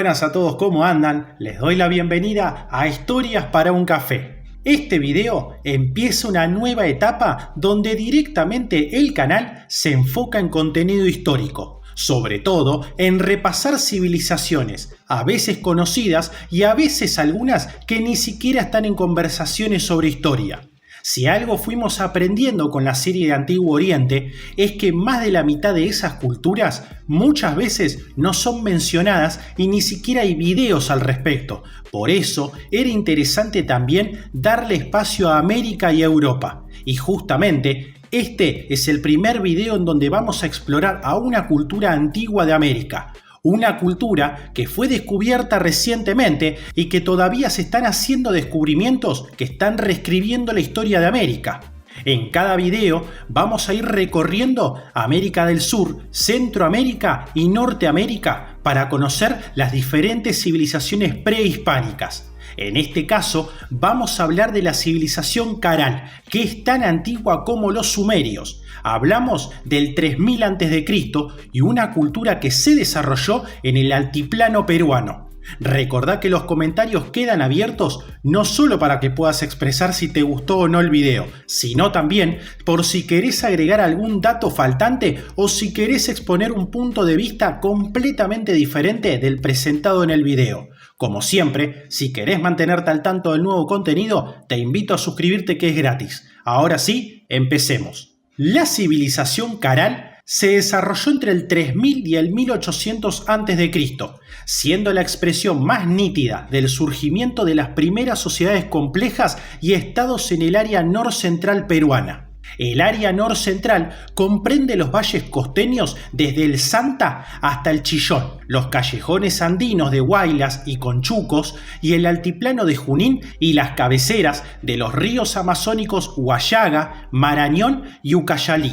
buenas a todos, ¿cómo andan? Les doy la bienvenida a Historias para un Café. Este video empieza una nueva etapa donde directamente el canal se enfoca en contenido histórico, sobre todo en repasar civilizaciones, a veces conocidas y a veces algunas que ni siquiera están en conversaciones sobre historia. Si algo fuimos aprendiendo con la serie de Antiguo Oriente es que más de la mitad de esas culturas muchas veces no son mencionadas y ni siquiera hay videos al respecto. Por eso era interesante también darle espacio a América y a Europa. Y justamente este es el primer video en donde vamos a explorar a una cultura antigua de América. Una cultura que fue descubierta recientemente y que todavía se están haciendo descubrimientos que están reescribiendo la historia de América. En cada video vamos a ir recorriendo América del Sur, Centroamérica y Norteamérica para conocer las diferentes civilizaciones prehispánicas. En este caso vamos a hablar de la civilización Caral, que es tan antigua como los sumerios. Hablamos del 3000 a.C. y una cultura que se desarrolló en el altiplano peruano. Recordá que los comentarios quedan abiertos no solo para que puedas expresar si te gustó o no el video, sino también por si querés agregar algún dato faltante o si querés exponer un punto de vista completamente diferente del presentado en el video. Como siempre, si querés mantenerte al tanto del nuevo contenido, te invito a suscribirte que es gratis. Ahora sí, empecemos. La civilización Caral se desarrolló entre el 3000 y el 1800 a.C., siendo la expresión más nítida del surgimiento de las primeras sociedades complejas y estados en el área norcentral peruana. El área norcentral comprende los valles costeños desde el Santa hasta el Chillón, los callejones andinos de Huaylas y Conchucos y el altiplano de Junín y las cabeceras de los ríos amazónicos Huallaga, Marañón y Ucayalí.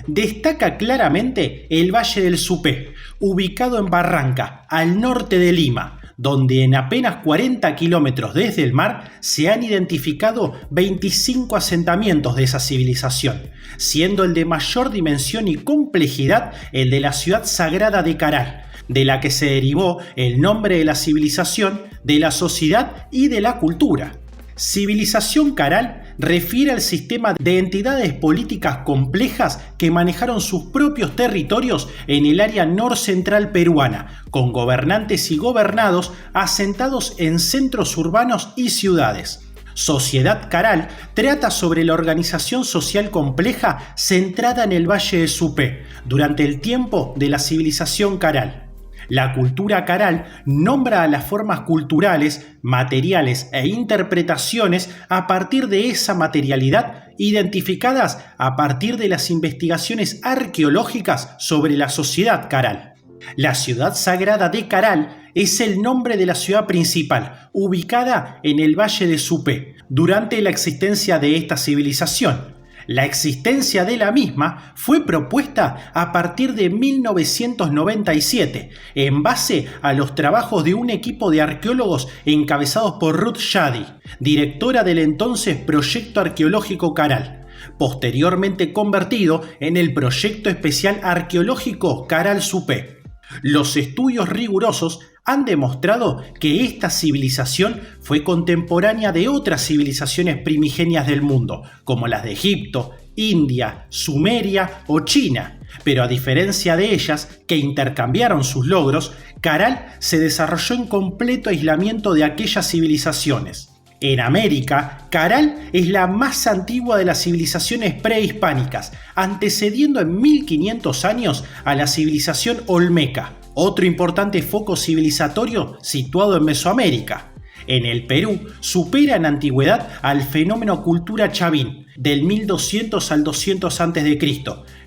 Destaca claramente el Valle del Supé, ubicado en Barranca, al norte de Lima, donde en apenas 40 kilómetros desde el mar se han identificado 25 asentamientos de esa civilización, siendo el de mayor dimensión y complejidad el de la ciudad sagrada de Caral, de la que se derivó el nombre de la civilización, de la sociedad y de la cultura. Civilización Caral refiere al sistema de entidades políticas complejas que manejaron sus propios territorios en el área norcentral peruana, con gobernantes y gobernados asentados en centros urbanos y ciudades. Sociedad Caral trata sobre la organización social compleja centrada en el Valle de Supé, durante el tiempo de la civilización Caral. La cultura Caral nombra a las formas culturales, materiales e interpretaciones a partir de esa materialidad identificadas a partir de las investigaciones arqueológicas sobre la sociedad Caral. La ciudad sagrada de Caral es el nombre de la ciudad principal, ubicada en el Valle de Supé, durante la existencia de esta civilización. La existencia de la misma fue propuesta a partir de 1997, en base a los trabajos de un equipo de arqueólogos encabezados por Ruth Shady, directora del entonces Proyecto Arqueológico Caral, posteriormente convertido en el Proyecto Especial Arqueológico Caral Supé. Los estudios rigurosos han demostrado que esta civilización fue contemporánea de otras civilizaciones primigenias del mundo, como las de Egipto, India, Sumeria o China, pero a diferencia de ellas, que intercambiaron sus logros, Caral se desarrolló en completo aislamiento de aquellas civilizaciones. En América, Caral es la más antigua de las civilizaciones prehispánicas, antecediendo en 1500 años a la civilización olmeca, otro importante foco civilizatorio situado en Mesoamérica. En el Perú supera en antigüedad al fenómeno cultura chavín, del 1200 al 200 a.C.,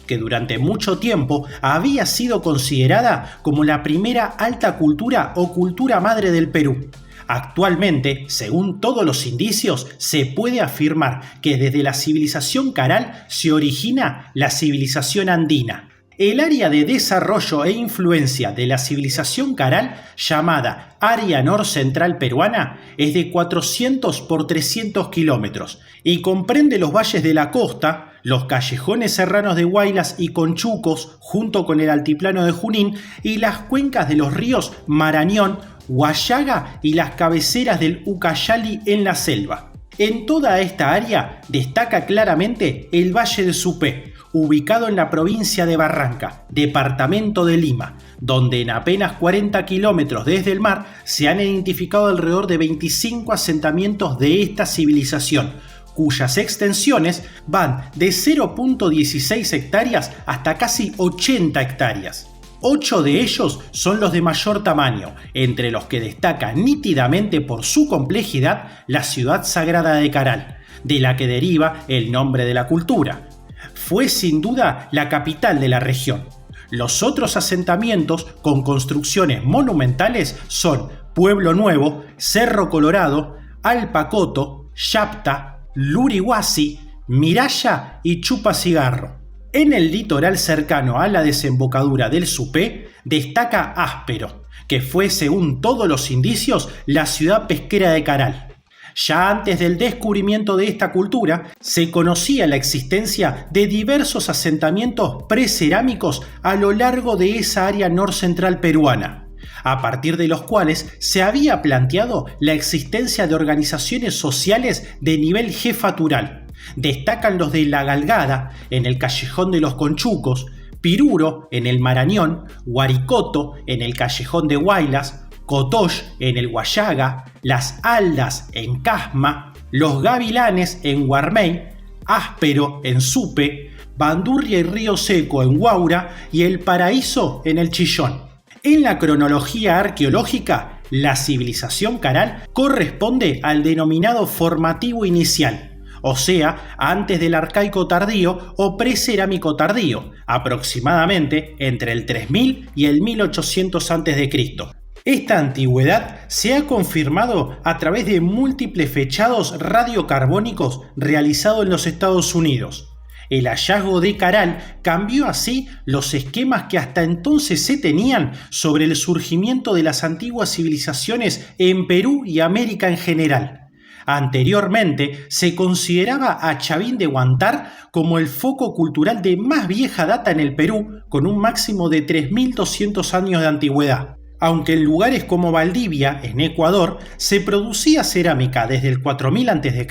que durante mucho tiempo había sido considerada como la primera alta cultura o cultura madre del Perú. Actualmente, según todos los indicios, se puede afirmar que desde la civilización Caral se origina la civilización andina. El área de desarrollo e influencia de la civilización Caral, llamada Área Norcentral Peruana, es de 400 por 300 kilómetros y comprende los valles de la costa, los callejones serranos de Huaylas y Conchucos, junto con el altiplano de Junín, y las cuencas de los ríos Marañón, Huallaga y las cabeceras del Ucayali en la selva. En toda esta área destaca claramente el Valle de Supé, ubicado en la provincia de Barranca, departamento de Lima, donde en apenas 40 kilómetros desde el mar se han identificado alrededor de 25 asentamientos de esta civilización, cuyas extensiones van de 0.16 hectáreas hasta casi 80 hectáreas. 8 de ellos son los de mayor tamaño, entre los que destaca nítidamente por su complejidad la ciudad sagrada de Caral, de la que deriva el nombre de la cultura. Fue sin duda la capital de la región. Los otros asentamientos con construcciones monumentales son Pueblo Nuevo, Cerro Colorado, Alpacoto, Yapta, Lurihuasi, Miraya y Chupacigarro. En el litoral cercano a la desembocadura del Supé destaca Áspero, que fue, según todos los indicios, la ciudad pesquera de Caral. Ya antes del descubrimiento de esta cultura, se conocía la existencia de diversos asentamientos precerámicos a lo largo de esa área norcentral peruana, a partir de los cuales se había planteado la existencia de organizaciones sociales de nivel jefatural. Destacan los de La Galgada, en el Callejón de los Conchucos, Piruro, en el Marañón, Guaricoto, en el Callejón de Huaylas, Cotosh, en el Huallaga, Las Aldas, en Casma, Los Gavilanes, en Guarmey, Áspero, en Supe, Bandurria y Río Seco, en Huaura, y El Paraíso, en el Chillón. En la cronología arqueológica, la civilización Caral corresponde al denominado formativo inicial, o sea, antes del arcaico tardío o precerámico tardío, aproximadamente entre el 3000 y el 1800 a.C. Esta antigüedad se ha confirmado a través de múltiples fechados radiocarbónicos realizados en los Estados Unidos. El hallazgo de Caral cambió así los esquemas que hasta entonces se tenían sobre el surgimiento de las antiguas civilizaciones en Perú y América en general. Anteriormente se consideraba a Chavín de Huántar como el foco cultural de más vieja data en el Perú, con un máximo de 3200 años de antigüedad. Aunque en lugares como Valdivia, en Ecuador, se producía cerámica desde el 4000 a.C.,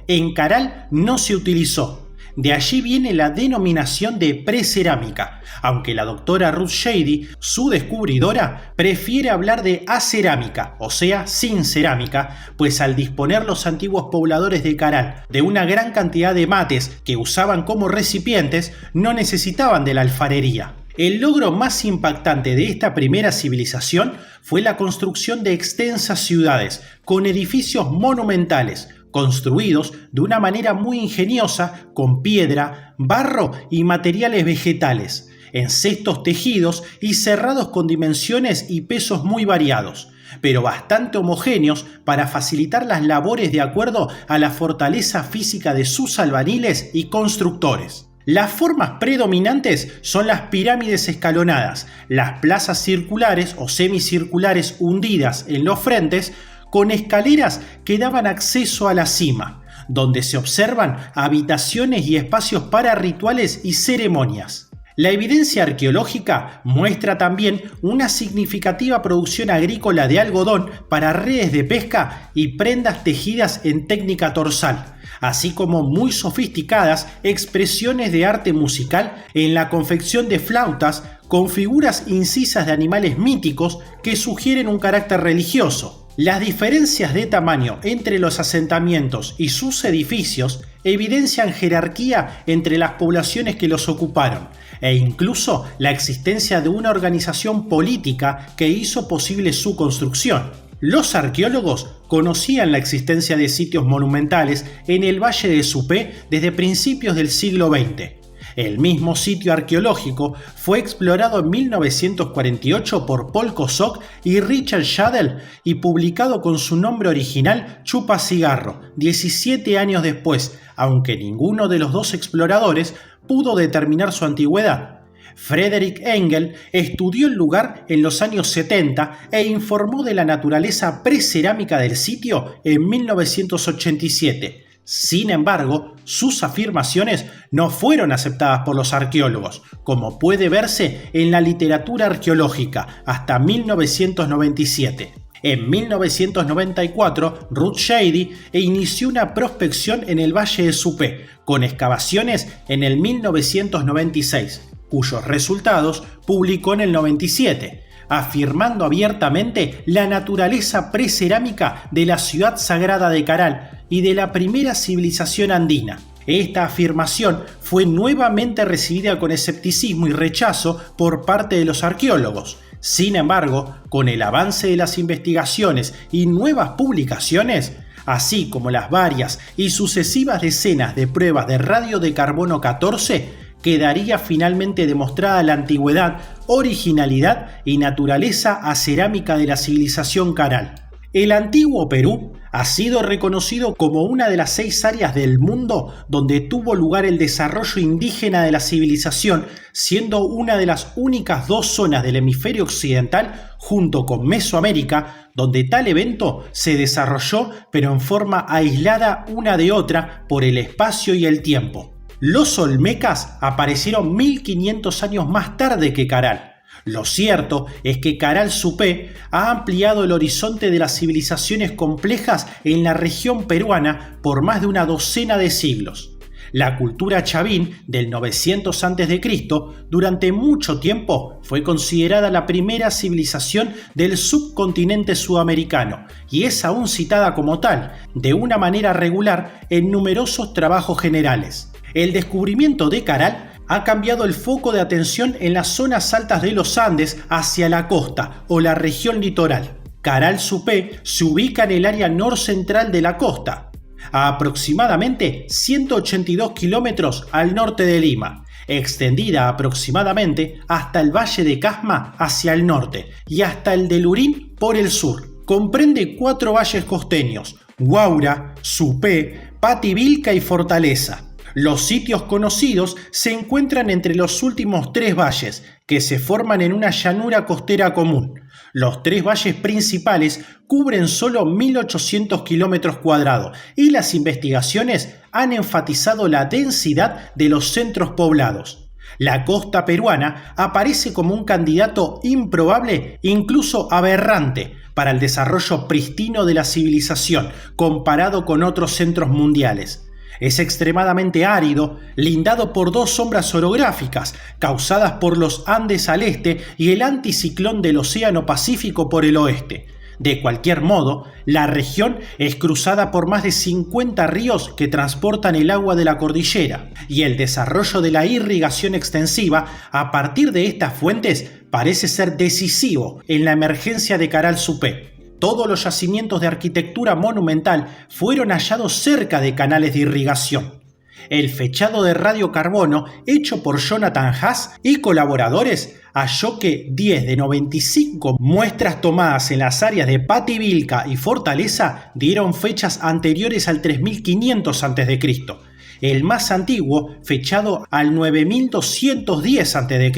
en Caral no se utilizó. De allí viene la denominación de precerámica, aunque la doctora Ruth Shady, su descubridora, prefiere hablar de acerámica, o sea, sin cerámica, pues al disponer los antiguos pobladores de Caral de una gran cantidad de mates que usaban como recipientes, no necesitaban de la alfarería. El logro más impactante de esta primera civilización fue la construcción de extensas ciudades, con edificios monumentales, construidos de una manera muy ingeniosa con piedra, barro y materiales vegetales, en cestos tejidos y cerrados con dimensiones y pesos muy variados, pero bastante homogéneos para facilitar las labores de acuerdo a la fortaleza física de sus albaniles y constructores. Las formas predominantes son las pirámides escalonadas, las plazas circulares o semicirculares hundidas en los frentes, con escaleras que daban acceso a la cima, donde se observan habitaciones y espacios para rituales y ceremonias. La evidencia arqueológica muestra también una significativa producción agrícola de algodón para redes de pesca y prendas tejidas en técnica torsal, así como muy sofisticadas expresiones de arte musical en la confección de flautas con figuras incisas de animales míticos que sugieren un carácter religioso. Las diferencias de tamaño entre los asentamientos y sus edificios evidencian jerarquía entre las poblaciones que los ocuparon, e incluso la existencia de una organización política que hizo posible su construcción. Los arqueólogos conocían la existencia de sitios monumentales en el Valle de Supé desde principios del siglo XX. El mismo sitio arqueológico fue explorado en 1948 por Paul Kosok y Richard Shadell y publicado con su nombre original Chupacigarro, 17 años después, aunque ninguno de los dos exploradores pudo determinar su antigüedad. Frederick Engel estudió el lugar en los años 70 e informó de la naturaleza precerámica del sitio en 1987. Sin embargo, sus afirmaciones no fueron aceptadas por los arqueólogos, como puede verse en la literatura arqueológica, hasta 1997. En 1994, Ruth Shady inició una prospección en el Valle de Supé, con excavaciones en el 1996, cuyos resultados publicó en el 97, afirmando abiertamente la naturaleza precerámica de la ciudad sagrada de Caral y de la primera civilización andina. Esta afirmación fue nuevamente recibida con escepticismo y rechazo por parte de los arqueólogos. Sin embargo, con el avance de las investigaciones y nuevas publicaciones, así como las varias y sucesivas decenas de pruebas de radio de carbono 14, quedaría finalmente demostrada la antigüedad, originalidad y naturaleza acerámica de la civilización Caral. El antiguo Perú ha sido reconocido como una de las 6 áreas del mundo donde tuvo lugar el desarrollo indígena de la civilización, siendo una de las únicas 2 zonas del hemisferio occidental, junto con Mesoamérica, donde tal evento se desarrolló pero en forma aislada una de otra por el espacio y el tiempo. Los olmecas aparecieron 1500 años más tarde que Caral. Lo cierto es que Caral Supé ha ampliado el horizonte de las civilizaciones complejas en la región peruana por más de una docena de siglos. La cultura chavín del 900 a.C. durante mucho tiempo fue considerada la primera civilización del subcontinente sudamericano y es aún citada como tal, de una manera regular en numerosos trabajos generales. El descubrimiento de Caral ha cambiado el foco de atención en las zonas altas de los Andes hacia la costa o la región litoral. Caral Supé se ubica en el área norcentral de la costa, a aproximadamente 182 kilómetros al norte de Lima, extendida aproximadamente hasta el Valle de Casma hacia el norte y hasta el de Lurín por el sur. Comprende 4 valles costeños: Huaura, Supé, Pativilca y Fortaleza. Los sitios conocidos se encuentran entre los últimos 3 valles, que se forman en una llanura costera común. Los 3 valles principales cubren solo 1.800 kilómetros cuadrados y las investigaciones han enfatizado la densidad de los centros poblados. La costa peruana aparece como un candidato improbable, incluso aberrante, para el desarrollo pristino de la civilización comparado con otros centros mundiales. Es extremadamente árido, lindado por 2 sombras orográficas causadas por los Andes al este y el anticiclón del Océano Pacífico por el oeste. De cualquier modo, la región es cruzada por más de 50 ríos que transportan el agua de la cordillera, y el desarrollo de la irrigación extensiva a partir de estas fuentes parece ser decisivo en la emergencia de Caral Supé. Todos los yacimientos de arquitectura monumental fueron hallados cerca de canales de irrigación. El fechado de radiocarbono hecho por Jonathan Haas y colaboradores halló que 10 de 95 muestras tomadas en las áreas de Pativilca y Fortaleza dieron fechas anteriores al 3500 a.C., el más antiguo fechado al 9210 a.C.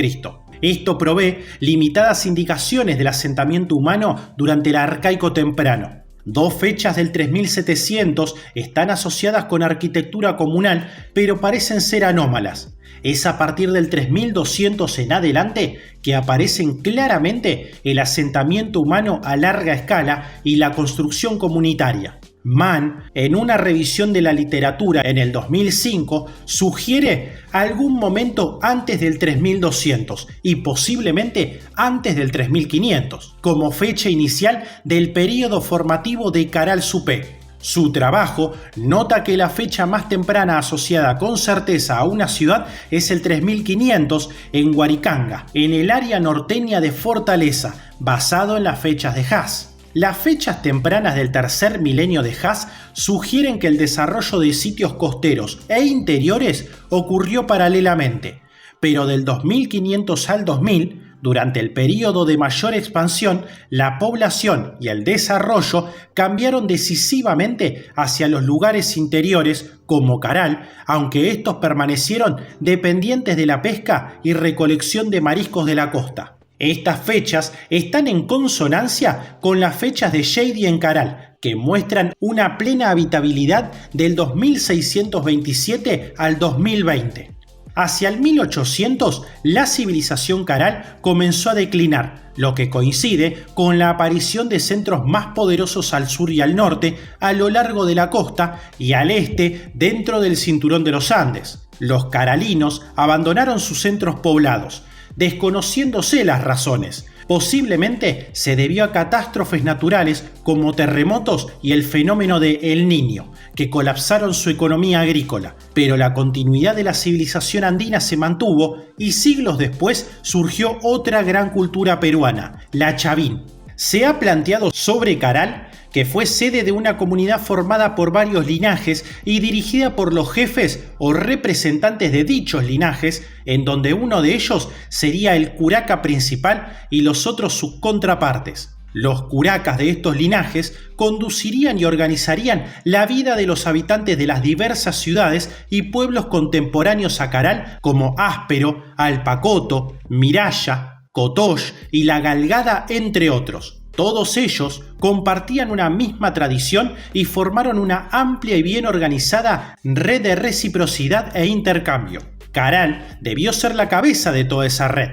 Esto provee limitadas indicaciones del asentamiento humano durante el Arcaico temprano. 2 fechas del 3700 están asociadas con arquitectura comunal, pero parecen ser anómalas. Es a partir del 3200 en adelante que aparecen claramente el asentamiento humano a larga escala y la construcción comunitaria. Mann, en una revisión de la literatura en el 2005, sugiere algún momento antes del 3200 y posiblemente antes del 3500, como fecha inicial del período formativo de Caral Supé. Su trabajo nota que la fecha más temprana asociada con certeza a una ciudad es el 3500 en Huaricanga, en el área norteña de Fortaleza, basado en las fechas de Haas. Las fechas tempranas del tercer milenio de Haas sugieren que el desarrollo de sitios costeros e interiores ocurrió paralelamente, pero del 2500 al 2000, durante el período de mayor expansión, la población y el desarrollo cambiaron decisivamente hacia los lugares interiores como Caral, aunque estos permanecieron dependientes de la pesca y recolección de mariscos de la costa. Estas fechas están en consonancia con las fechas de Shady en Caral, que muestran una plena habitabilidad del 2627 al 2020. Hacia el 1800, la civilización caral comenzó a declinar, lo que coincide con la aparición de centros más poderosos al sur y al norte, a lo largo de la costa y al este dentro del cinturón de los Andes. Los caralinos abandonaron sus centros poblados, desconociéndose las razones. Posiblemente se debió a catástrofes naturales como terremotos y el fenómeno de El Niño, que colapsaron su economía agrícola, pero la continuidad de la civilización andina se mantuvo y siglos después surgió otra gran cultura peruana, la Chavín. Se ha planteado sobre Caral que fue sede de una comunidad formada por varios linajes y dirigida por los jefes o representantes de dichos linajes, en donde uno de ellos sería el curaca principal y los otros sus contrapartes. Los curacas de estos linajes conducirían y organizarían la vida de los habitantes de las diversas ciudades y pueblos contemporáneos a Caral como Áspero, Alpacoto, Miraya, Cotox y La Galgada, entre otros. Todos ellos compartían una misma tradición y formaron una amplia y bien organizada red de reciprocidad e intercambio. Caral debió ser la cabeza de toda esa red,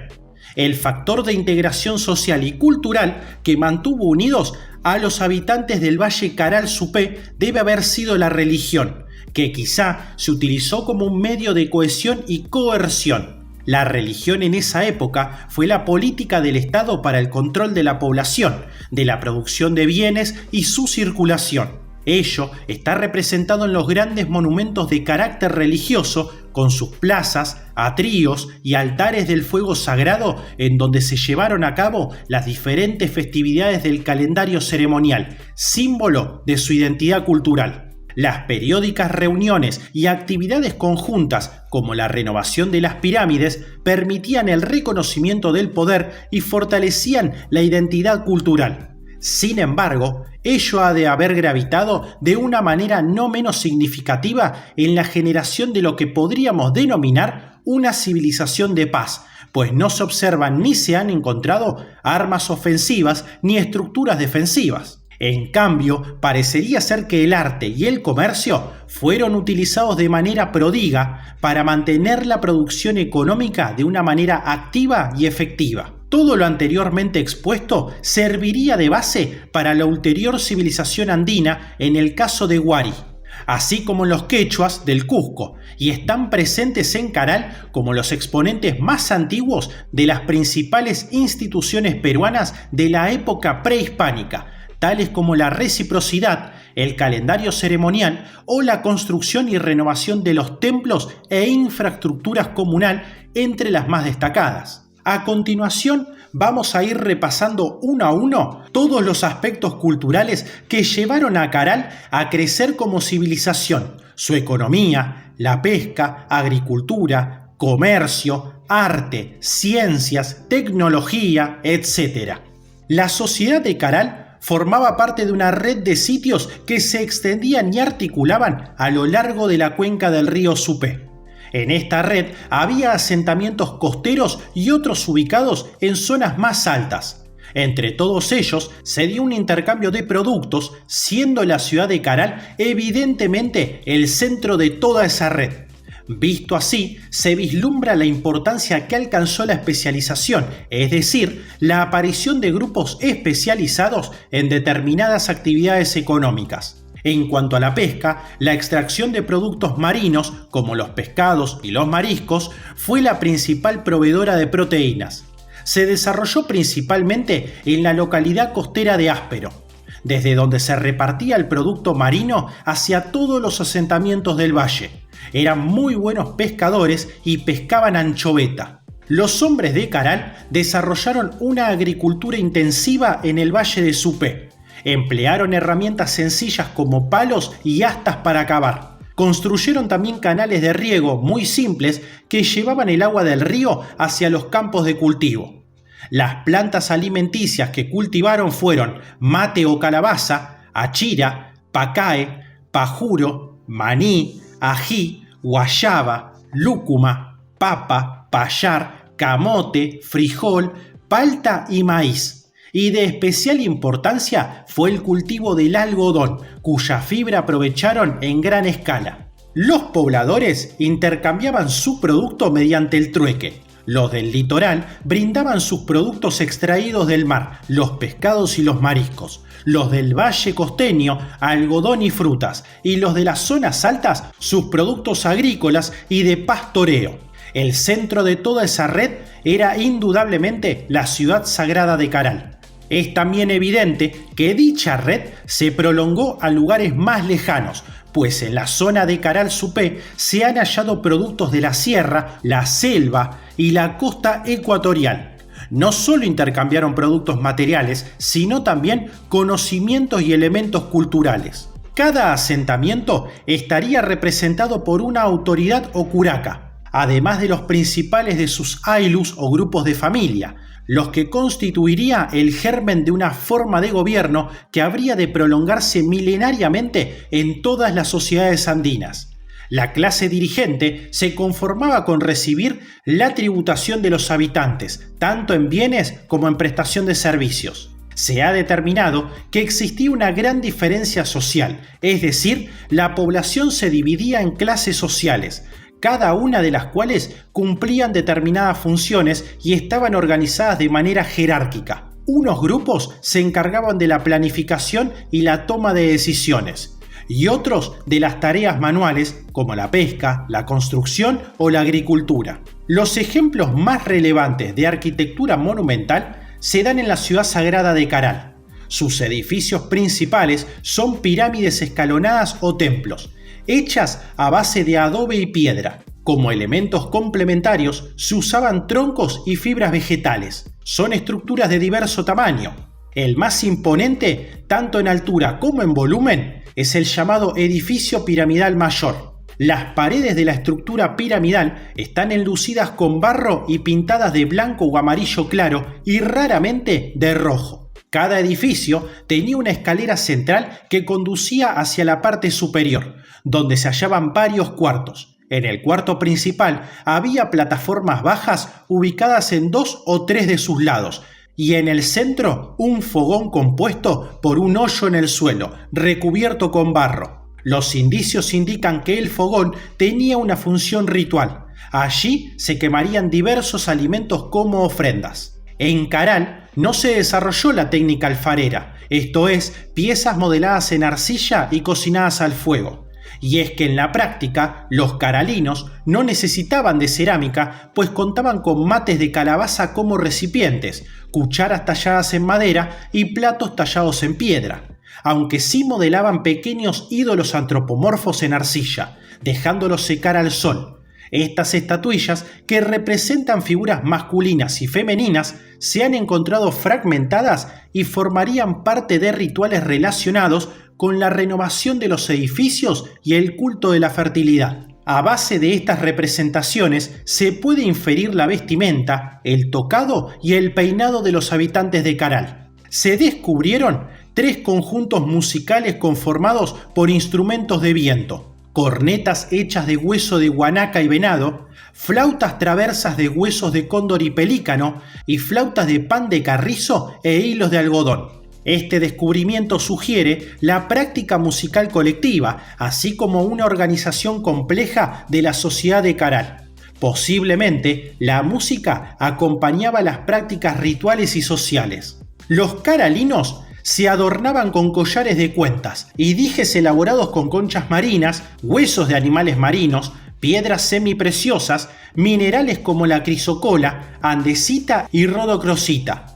el factor de integración social y cultural que mantuvo unidos a los habitantes del Valle Caral Supé debe haber sido la religión, que quizá se utilizó como un medio de cohesión y coerción. La religión en esa época fue la política del Estado para el control de la población, de la producción de bienes y su circulación. Ello está representado en los grandes monumentos de carácter religioso, con sus plazas, atríos y altares del fuego sagrado en donde se llevaron a cabo las diferentes festividades del calendario ceremonial, símbolo de su identidad cultural. Las periódicas reuniones y actividades conjuntas, como la renovación de las pirámides, permitían el reconocimiento del poder y fortalecían la identidad cultural. Sin embargo, ello ha de haber gravitado de una manera no menos significativa en la generación de lo que podríamos denominar una civilización de paz, pues no se observan ni se han encontrado armas ofensivas ni estructuras defensivas. En cambio, parecería ser que el arte y el comercio fueron utilizados de manera prodiga para mantener la producción económica de una manera activa y efectiva. Todo lo anteriormente expuesto serviría de base para la ulterior civilización andina en el caso de Huari, así como en los quechuas del Cusco, y están presentes en Caral como los exponentes más antiguos de las principales instituciones peruanas de la época prehispánica, tales como la reciprocidad, el calendario ceremonial o la construcción y renovación de los templos e infraestructuras comunal, entre las más destacadas. A continuación, vamos a ir repasando uno a uno todos los aspectos culturales que llevaron a Caral a crecer como civilización, su economía, la pesca, agricultura, comercio, arte, ciencias, tecnología, etc. La sociedad de Caral formaba parte de una red de sitios que se extendían y articulaban a lo largo de la cuenca del río Supé. En esta red había asentamientos costeros y otros ubicados en zonas más altas. Entre todos ellos se dio un intercambio de productos, siendo la ciudad de Caral evidentemente el centro de toda esa red. Visto así, se vislumbra la importancia que alcanzó la especialización, es decir, la aparición de grupos especializados en determinadas actividades económicas. En cuanto a la pesca, la extracción de productos marinos, como los pescados y los mariscos, fue la principal proveedora de proteínas. Se desarrolló principalmente en la localidad costera de Áspero, desde donde se repartía el producto marino hacia todos los asentamientos del valle. Eran muy buenos pescadores y pescaban anchoveta. Los hombres de Caral desarrollaron una agricultura intensiva en el valle de Supé. Emplearon herramientas sencillas como palos y astas para cavar. Construyeron también canales de riego muy simples que llevaban el agua del río hacia los campos de cultivo. Las plantas alimenticias que cultivaron fueron mate o calabaza, achira, pacae, pajuro, maní, ají, guayaba, lúcuma, papa, payar, camote, frijol, palta y maíz. Y de especial importancia fue el cultivo del algodón, cuya fibra aprovecharon en gran escala. Los pobladores intercambiaban su producto mediante el trueque. Los del litoral brindaban sus productos extraídos del mar, los pescados y los mariscos. Los del valle costeño, algodón y frutas. Y los de las zonas altas, sus productos agrícolas y de pastoreo. El centro de toda esa red era indudablemente la ciudad sagrada de Caral. Es también evidente que dicha red se prolongó a lugares más lejanos, pues en la zona de Caral Supé se han hallado productos de la sierra, la selva y la costa ecuatorial. No solo intercambiaron productos materiales, sino también conocimientos y elementos culturales. Cada asentamiento estaría representado por una autoridad o curaca, además de los principales de sus aylus o grupos de familia, los que constituiría el germen de una forma de gobierno que habría de prolongarse milenariamente en todas las sociedades andinas. La clase dirigente se conformaba con recibir la tributación de los habitantes, tanto en bienes como en prestación de servicios. Se ha determinado que existía una gran diferencia social, es decir, la población se dividía en clases sociales, cada una de las cuales cumplían determinadas funciones y estaban organizadas de manera jerárquica. Unos grupos se encargaban de la planificación y la toma de decisiones, y otros de las tareas manuales como la pesca, la construcción o la agricultura. Los ejemplos más relevantes de arquitectura monumental se dan en la ciudad sagrada de Caral. Sus edificios principales son pirámides escalonadas o templos, hechas a base de adobe y piedra. Como elementos complementarios se usaban troncos y fibras vegetales. Son estructuras de diverso tamaño. El más imponente, tanto en altura como en volumen, es el llamado edificio piramidal mayor. Las paredes de la estructura piramidal están enlucidas con barro y pintadas de blanco o amarillo claro y raramente de rojo. Cada edificio tenía una escalera central que conducía hacia la parte superior, donde se hallaban varios cuartos. En el cuarto principal había plataformas bajas ubicadas en 2 o 3 de sus lados, y en el centro un fogón compuesto por un hoyo en el suelo, recubierto con barro. Los indicios indican que el fogón tenía una función ritual. Allí se quemarían diversos alimentos como ofrendas. En Caral no se desarrolló la técnica alfarera, esto es, piezas modeladas en arcilla y cocinadas al fuego. Y es que en la práctica, los caralinos no necesitaban de cerámica, pues contaban con mates de calabaza como recipientes, cucharas talladas en madera y platos tallados en piedra, aunque sí modelaban pequeños ídolos antropomorfos en arcilla, dejándolos secar al sol. Estas estatuillas, que representan figuras masculinas y femeninas, se han encontrado fragmentadas y formarían parte de rituales relacionados con la renovación de los edificios y el culto de la fertilidad. A base de estas representaciones se puede inferir la vestimenta, el tocado y el peinado de los habitantes de Caral. Se descubrieron 3 conjuntos musicales conformados por instrumentos de viento, cornetas hechas de hueso de guanaca y venado, flautas traversas de huesos de cóndor y pelícano y flautas de pan de carrizo e hilos de algodón. Este descubrimiento sugiere la práctica musical colectiva, así como una organización compleja de la sociedad de Caral. Posiblemente, la música acompañaba las prácticas rituales y sociales. Los caralinos se adornaban con collares de cuentas y dijes elaborados con conchas marinas, huesos de animales marinos, piedras semipreciosas, minerales como la crisocola, andesita y rodocrosita.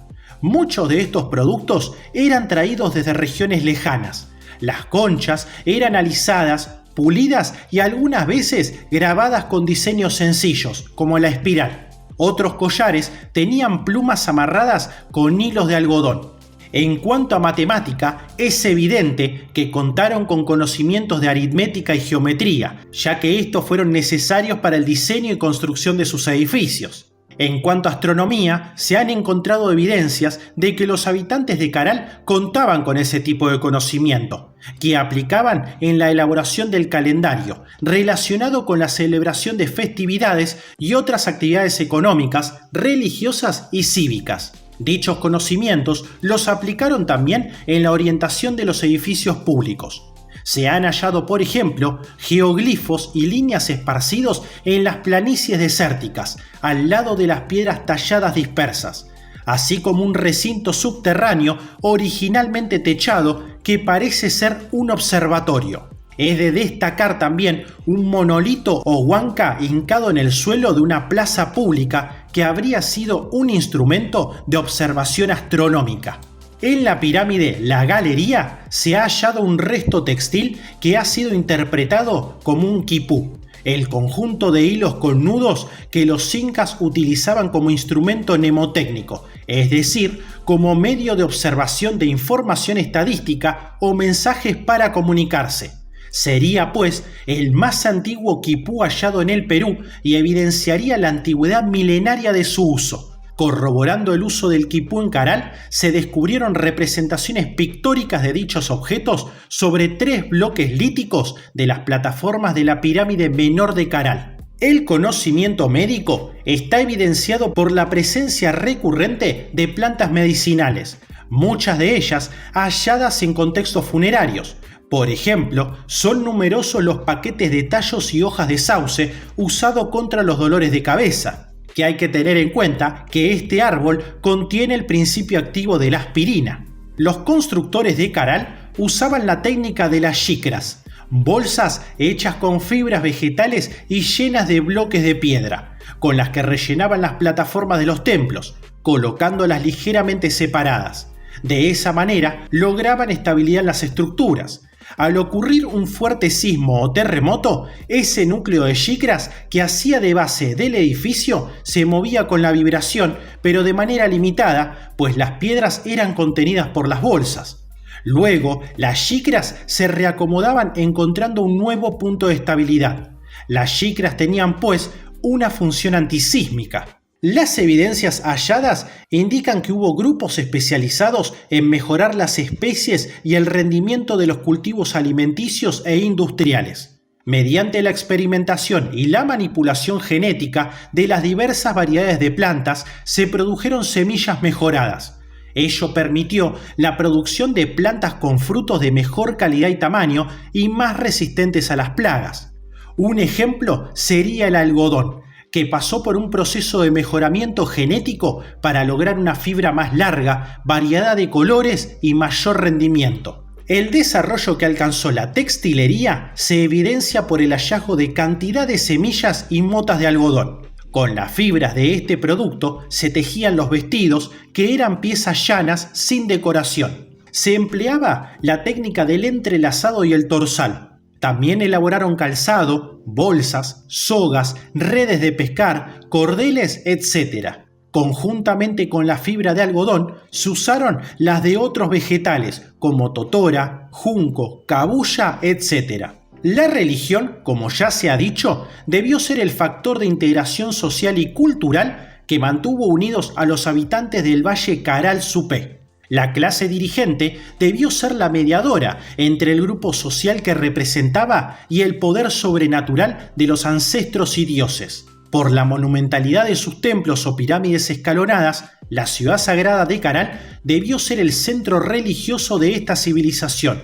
Muchos de estos productos eran traídos desde regiones lejanas. Las conchas eran alisadas, pulidas y algunas veces grabadas con diseños sencillos, como la espiral. Otros collares tenían plumas amarradas con hilos de algodón. En cuanto a matemática, es evidente que contaron con conocimientos de aritmética y geometría, ya que estos fueron necesarios para el diseño y construcción de sus edificios. En cuanto a astronomía, se han encontrado evidencias de que los habitantes de Caral contaban con ese tipo de conocimiento, que aplicaban en la elaboración del calendario, relacionado con la celebración de festividades y otras actividades económicas, religiosas y cívicas. Dichos conocimientos los aplicaron también en la orientación de los edificios públicos. Se han hallado, por ejemplo, geoglifos y líneas esparcidos en las planicies desérticas, al lado de las piedras talladas dispersas, así como un recinto subterráneo originalmente techado que parece ser un observatorio. Es de destacar también un monolito o huanca hincado en el suelo de una plaza pública que habría sido un instrumento de observación astronómica. En la pirámide La Galería se ha hallado un resto textil que ha sido interpretado como un quipú, el conjunto de hilos con nudos que los incas utilizaban como instrumento mnemotécnico, es decir, como medio de observación de información estadística o mensajes para comunicarse. Sería, pues, el más antiguo quipú hallado en el Perú y evidenciaría la antigüedad milenaria de su uso. Corroborando el uso del quipú en Caral, se descubrieron representaciones pictóricas de dichos objetos sobre 3 bloques líticos de las plataformas de la pirámide menor de Caral. El conocimiento médico está evidenciado por la presencia recurrente de plantas medicinales, muchas de ellas halladas en contextos funerarios. Por ejemplo, son numerosos los paquetes de tallos y hojas de sauce usados contra los dolores de cabeza, que hay que tener en cuenta que este árbol contiene el principio activo de la aspirina. Los constructores de Caral usaban la técnica de las xicras, bolsas hechas con fibras vegetales y llenas de bloques de piedra, con las que rellenaban las plataformas de los templos, colocándolas ligeramente separadas. De esa manera lograban estabilidad en las estructuras. Al ocurrir un fuerte sismo o terremoto, ese núcleo de xicras que hacía de base del edificio se movía con la vibración, pero de manera limitada, pues las piedras eran contenidas por las bolsas. Luego, las xicras se reacomodaban encontrando un nuevo punto de estabilidad. Las xicras tenían, pues, una función antisísmica. Las evidencias halladas indican que hubo grupos especializados en mejorar las especies y el rendimiento de los cultivos alimenticios e industriales, mediante la experimentación y la manipulación genética de las diversas variedades de plantas. Se produjeron semillas mejoradas. Ello permitió la producción de plantas con frutos de mejor calidad y tamaño y más resistentes a las plagas. Un ejemplo sería el algodón, que pasó por un proceso de mejoramiento genético para lograr una fibra más larga, variedad de colores y mayor rendimiento. El desarrollo que alcanzó la textilería se evidencia por el hallazgo de cantidad de semillas y motas de algodón. Con las fibras de este producto se tejían los vestidos, que eran piezas llanas sin decoración. Se empleaba la técnica del entrelazado y el torsal. También elaboraron calzado, bolsas, sogas, redes de pescar, cordeles, etc. Conjuntamente con la fibra de algodón, se usaron las de otros vegetales como totora, junco, cabuya, etc. La religión, como ya se ha dicho, debió ser el factor de integración social y cultural que mantuvo unidos a los habitantes del Valle Caral-Supé. La clase dirigente debió ser la mediadora entre el grupo social que representaba y el poder sobrenatural de los ancestros y dioses. Por la monumentalidad de sus templos o pirámides escalonadas, la ciudad sagrada de Caral debió ser el centro religioso de esta civilización.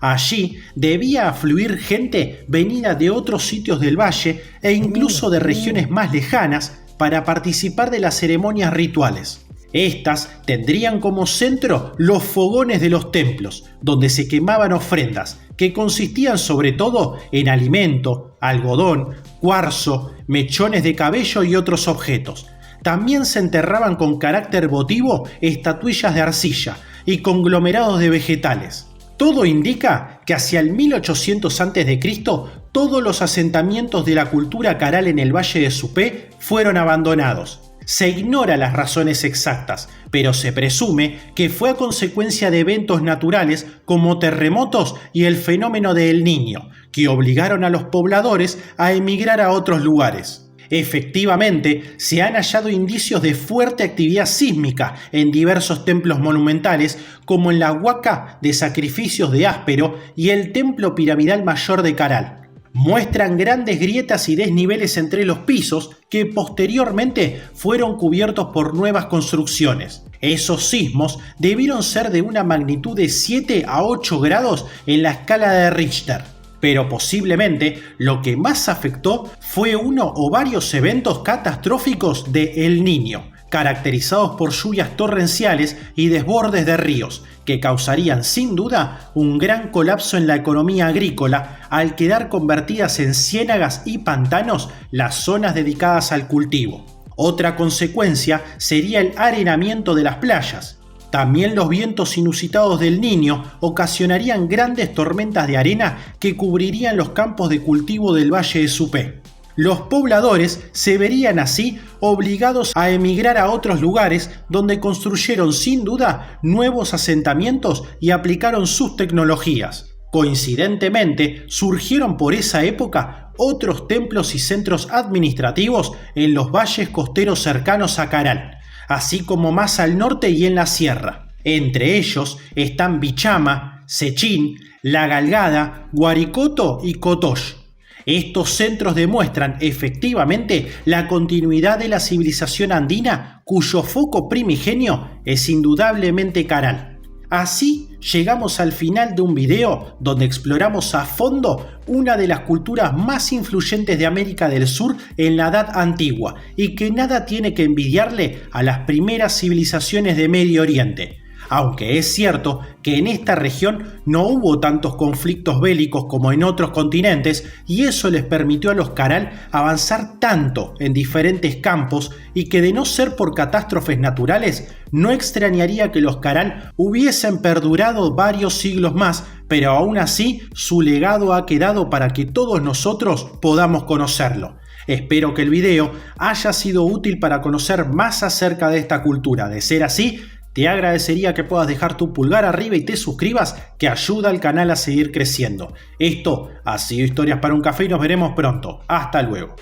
Allí debía afluir gente venida de otros sitios del valle e incluso de regiones más lejanas para participar de las ceremonias rituales. Estas tendrían como centro los fogones de los templos, donde se quemaban ofrendas, que consistían sobre todo en alimento, algodón, cuarzo, mechones de cabello y otros objetos. También se enterraban con carácter votivo estatuillas de arcilla y conglomerados de vegetales. Todo indica que hacia el 1800 a.C. todos los asentamientos de la cultura caral en el Valle de Supé fueron abandonados. Se ignora las razones exactas, pero se presume que fue a consecuencia de eventos naturales como terremotos y el fenómeno de El Niño, que obligaron a los pobladores a emigrar a otros lugares. Efectivamente, se han hallado indicios de fuerte actividad sísmica en diversos templos monumentales, como en la Huaca de Sacrificios de Áspero y el Templo Piramidal Mayor de Caral. Muestran grandes grietas y desniveles entre los pisos que posteriormente fueron cubiertos por nuevas construcciones. Esos sismos debieron ser de una magnitud de 7 a 8 grados en la escala de Richter. Pero posiblemente lo que más afectó fue uno o varios eventos catastróficos de El Niño, caracterizados por lluvias torrenciales y desbordes de ríos, que causarían sin duda un gran colapso en la economía agrícola al quedar convertidas en ciénagas y pantanos las zonas dedicadas al cultivo. Otra consecuencia sería el arenamiento de las playas. También los vientos inusitados del Niño ocasionarían grandes tormentas de arena que cubrirían los campos de cultivo del Valle de Supé. Los pobladores se verían así obligados a emigrar a otros lugares donde construyeron sin duda nuevos asentamientos y aplicaron sus tecnologías. Coincidentemente, surgieron por esa época otros templos y centros administrativos en los valles costeros cercanos a Caral, así como más al norte y en la sierra. Entre ellos están Bichama, Sechín, La Galgada, Guaricoto y Cotoy. Estos centros demuestran efectivamente la continuidad de la civilización andina, cuyo foco primigenio es indudablemente Caral. Así llegamos al final de un video donde exploramos a fondo una de las culturas más influyentes de América del Sur en la Edad Antigua y que nada tiene que envidiarle a las primeras civilizaciones de Medio Oriente. Aunque es cierto que en esta región no hubo tantos conflictos bélicos como en otros continentes y eso les permitió a los Caral avanzar tanto en diferentes campos y que de no ser por catástrofes naturales no extrañaría que los Caral hubiesen perdurado varios siglos más, pero aún así su legado ha quedado para que todos nosotros podamos conocerlo. Espero que el video haya sido útil para conocer más acerca de esta cultura. De ser así, te agradecería que puedas dejar tu pulgar arriba y te suscribas, que ayuda al canal a seguir creciendo. Esto ha sido Historias para un Café y nos veremos pronto. Hasta luego.